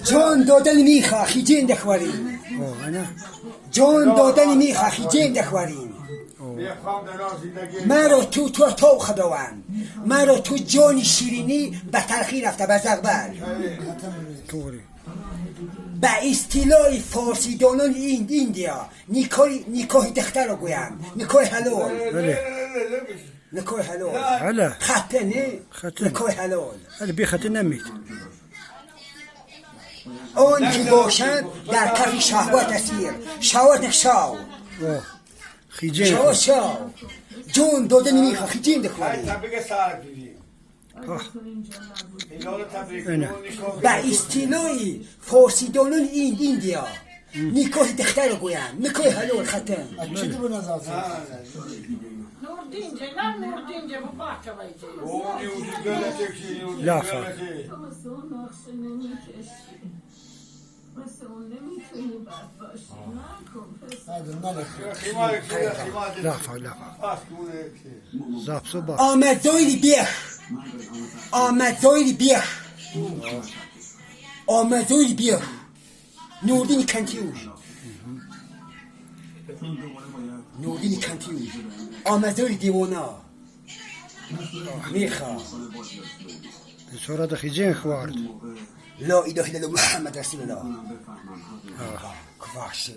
جان دادن میخوا خیجین دخوریم جان دادن میخوا خیجین دخوریم مرا تو خداوند مرا تو جان شیرینی به تلخی رفته به زغبل به اصطلاح فارسی دانان ایندیا نیکاه دختر رو گویم نیکاه حلال نکوی حلال ختنه نکوی حلال بی ختن نمید آن که باشد در کف شهوت اسیر شهوت نخشاو شهوت جون داده نمیخوا خیجین دخوری به اصطلاح فارسی دانون ایندیا نیکاه دختر رو گویم نکوی حلال ختن لافا آمد زایری بیخ آمد زایری بیخ نوردین کنتیوش آمد زایری دیوانا میخوا سورة خيجين خوارد لا اله الا الله محمد رسول الله کفاشیس